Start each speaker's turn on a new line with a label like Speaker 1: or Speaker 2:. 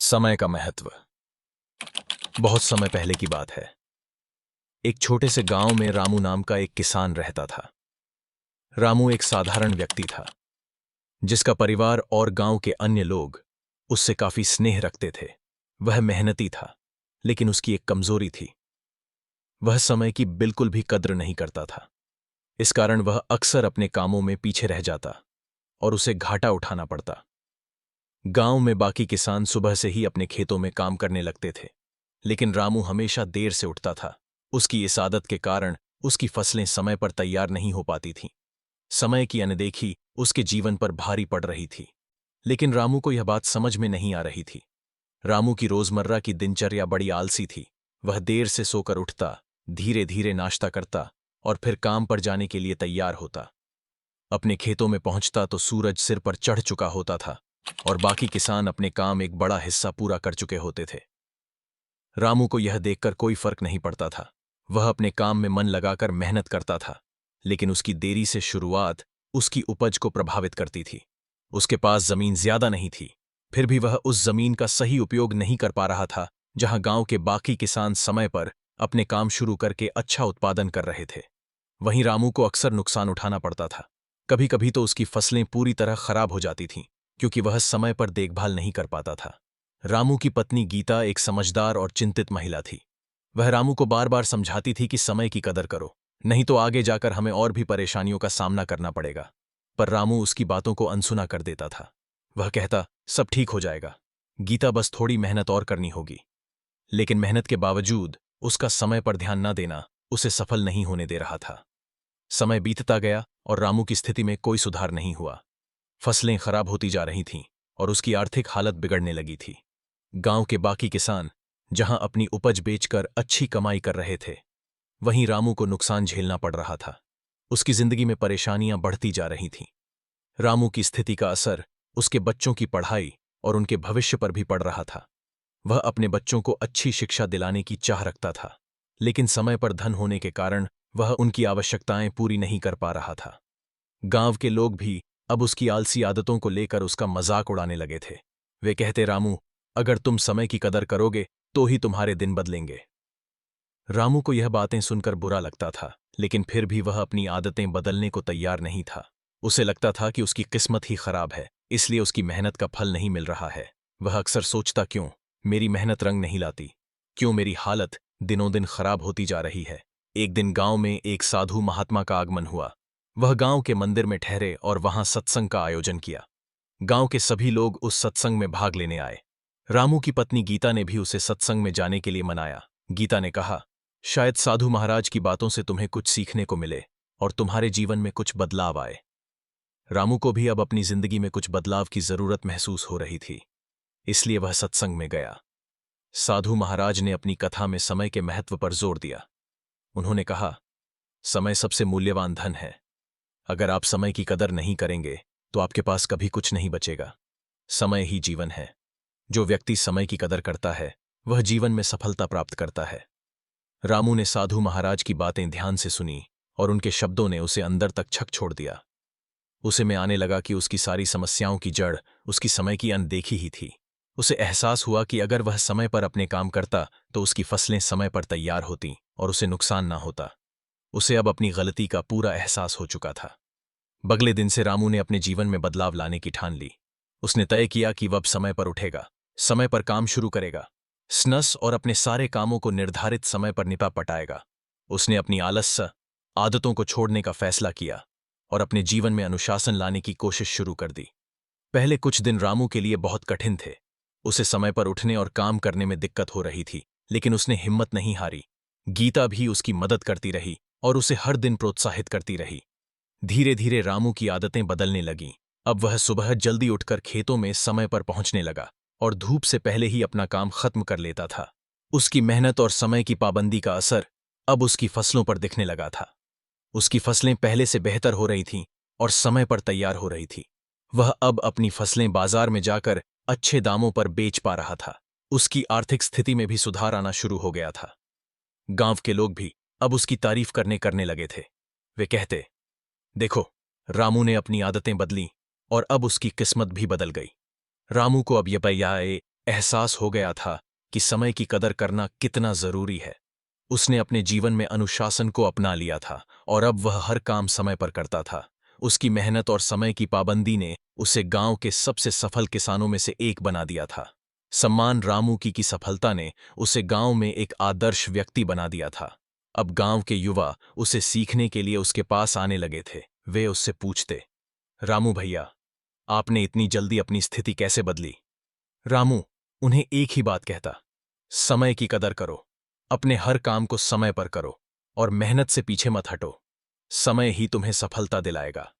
Speaker 1: समय का महत्व। बहुत समय पहले की बात है। एक छोटे से गांव में रामू नाम का एक किसान रहता था। रामू एक साधारण व्यक्ति था, जिसका परिवार और गांव के अन्य लोग उससे काफी स्नेह रखते थे। वह मेहनती था, लेकिन उसकी एक कमजोरी थी। वह समय की बिल्कुल भी कद्र नहीं करता था। इस कारण वह अक्सर अपने कामों में पीछे रह जाता और उसे घाटा उठाना पड़ता। गांव में बाकी किसान सुबह से ही अपने खेतों में काम करने लगते थे, लेकिन रामू हमेशा देर से उठता था। उसकी इस आदत के कारण उसकी फसलें समय पर तैयार नहीं हो पाती थीं। समय की अनदेखी उसके जीवन पर भारी पड़ रही थी, लेकिन रामू को यह बात समझ में नहीं आ रही थी। रामू की रोजमर्रा की दिनचर्या बड़ी आलसी थी। वह देर से सोकर उठता, धीरे धीरे नाश्ता करता और फिर काम पर जाने के लिए तैयार होता। अपने खेतों में पहुंचता तो सूरज सिर पर चढ़ चुका होता था और बाकी किसान अपने काम एक बड़ा हिस्सा पूरा कर चुके होते थे। रामू को यह देखकर कोई फर्क नहीं पड़ता था। वह अपने काम में मन लगाकर मेहनत करता था, लेकिन उसकी देरी से शुरुआत उसकी उपज को प्रभावित करती थी। उसके पास जमीन ज्यादा नहीं थी, फिर भी वह उस जमीन का सही उपयोग नहीं कर पा रहा था जहां गांव के बाकी किसान समय पर अपने काम शुरू करके अच्छा उत्पादन कर रहे थे। वहीं रामू को अक्सर नुकसान उठाना पड़ता था। कभी कभी तो उसकी फसलें पूरी तरह खराब हो जाती थीं, क्योंकि वह समय पर देखभाल नहीं कर पाता था। रामू की पत्नी गीता एक समझदार और चिंतित महिला थी। वह रामू को बार बार समझाती थी कि समय की कदर करो, नहीं तो आगे जाकर हमें और भी परेशानियों का सामना करना पड़ेगा। पर रामू उसकी बातों को अनसुना कर देता था। वह कहता, सब ठीक हो जाएगा गीता, बस थोड़ी मेहनत और करनी होगी। लेकिन मेहनत के बावजूद उसका समय पर ध्यान न देना उसे सफल नहीं होने दे रहा था। समय बीतता गया और रामू की स्थिति में कोई सुधार नहीं हुआ। फसलें खराब होती जा रही थीं और उसकी आर्थिक हालत बिगड़ने लगी थी। गांव के बाकी किसान जहां अपनी उपज बेचकर अच्छी कमाई कर रहे थे, वहीं रामू को नुकसान झेलना पड़ रहा था। उसकी जिंदगी में परेशानियां बढ़ती जा रही थीं। रामू की स्थिति का असर उसके बच्चों की पढ़ाई और उनके भविष्य पर भी पड़ रहा था। वह अपने बच्चों को अच्छी शिक्षा दिलाने की चाह रखता था, लेकिन समय पर धन होने के कारण वह उनकी आवश्यकताएं पूरी नहीं कर पा रहा था। गांव के लोग भी अब उसकी आलसी आदतों को लेकर उसका मजाक उड़ाने लगे थे। वे कहते, रामू, अगर तुम समय की कदर करोगे तो ही तुम्हारे दिन बदलेंगे। रामू को यह बातें सुनकर बुरा लगता था, लेकिन फिर भी वह अपनी आदतें बदलने को तैयार नहीं था। उसे लगता था कि उसकी किस्मत ही खराब है, इसलिए उसकी मेहनत का फल नहीं मिल रहा है। वह अक्सर सोचता, क्यों मेरी मेहनत रंग नहीं लाती, क्यों मेरी हालत दिनों दिन खराब होती जा रही है। एक दिन गांव में एक साधु महात्मा का आगमन हुआ। वह गांव के मंदिर में ठहरे और वहां सत्संग का आयोजन किया। गांव के सभी लोग उस सत्संग में भाग लेने आए। रामू की पत्नी गीता ने भी उसे सत्संग में जाने के लिए मनाया। गीता ने कहा, शायद साधु महाराज की बातों से तुम्हें कुछ सीखने को मिले और तुम्हारे जीवन में कुछ बदलाव आए। रामू को भी अब अपनी जिंदगी में कुछ बदलाव की जरूरत महसूस हो रही थी, इसलिए वह सत्संग में गया। साधु महाराज ने अपनी कथा में समय के महत्व पर जोर दिया। उन्होंने कहा, समय सबसे मूल्यवान धन है। अगर आप समय की कदर नहीं करेंगे तो आपके पास कभी कुछ नहीं बचेगा। समय ही जीवन है। जो व्यक्ति समय की कदर करता है वह जीवन में सफलता प्राप्त करता है। रामू ने साधु महाराज की बातें ध्यान से सुनी और उनके शब्दों ने उसे अंदर तक छक छोड़ दिया। उसे में आने लगा कि उसकी सारी समस्याओं की जड़ उसकी समय की अनदेखी ही थी। उसे एहसास हुआ कि अगर वह समय पर अपने काम करता तो उसकी फसलें समय पर तैयार होतीं और उसे नुकसान ना होता। उसे अब अपनी गलती का पूरा एहसास हो चुका था। अगले दिन से रामू ने अपने जीवन में बदलाव लाने की ठान ली। उसने तय किया कि वह अब समय पर उठेगा, समय पर काम शुरू करेगा, स्नस और अपने सारे कामों को निर्धारित समय पर निपटा पटाएगा। उसने अपनी आलस्य आदतों को छोड़ने का फैसला किया और अपने जीवन में अनुशासन लाने की कोशिश शुरू कर दी। पहले कुछ दिन रामू के लिए बहुत कठिन थे। उसे समय पर उठने और काम करने में दिक्कत हो रही थी, लेकिन उसने हिम्मत नहीं हारी। गीता भी उसकी मदद करती रही और उसे हर दिन प्रोत्साहित करती रही। धीरे धीरे रामू की आदतें बदलने लगीं। अब वह सुबह जल्दी उठकर खेतों में समय पर पहुंचने लगा और धूप से पहले ही अपना काम खत्म कर लेता था। उसकी मेहनत और समय की पाबंदी का असर अब उसकी फसलों पर दिखने लगा था। उसकी फसलें पहले से बेहतर हो रही थीं और समय पर तैयार हो रही थी। वह अब अपनी फसलें बाजार में जाकर अच्छे दामों पर बेच पा रहा था। उसकी आर्थिक स्थिति में भी सुधार आना शुरू हो गया था। गांव के लोग भी अब उसकी तारीफ करने लगे थे। वे कहते, देखो, रामू ने अपनी आदतें बदली और अब उसकी किस्मत भी बदल गई। रामू को अब यह एहसास हो गया था कि समय की कदर करना कितना जरूरी है। उसने अपने जीवन में अनुशासन को अपना लिया था और अब वह हर काम समय पर करता था। उसकी मेहनत और समय की पाबंदी ने उसे गांव के सबसे सफल किसानों में से एक बना दिया था। सम्मान रामू की सफलता ने उसे गांव में एक आदर्श व्यक्ति बना दिया था। अब गांव के युवा उसे सीखने के लिए उसके पास आने लगे थे। वे उससे पूछते, रामू भैया, आपने इतनी जल्दी अपनी स्थिति कैसे बदली? रामू उन्हें एक ही बात कहता, समय की कदर करो, अपने हर काम को समय पर करो और मेहनत से पीछे मत हटो। समय ही तुम्हें सफलता दिलाएगा।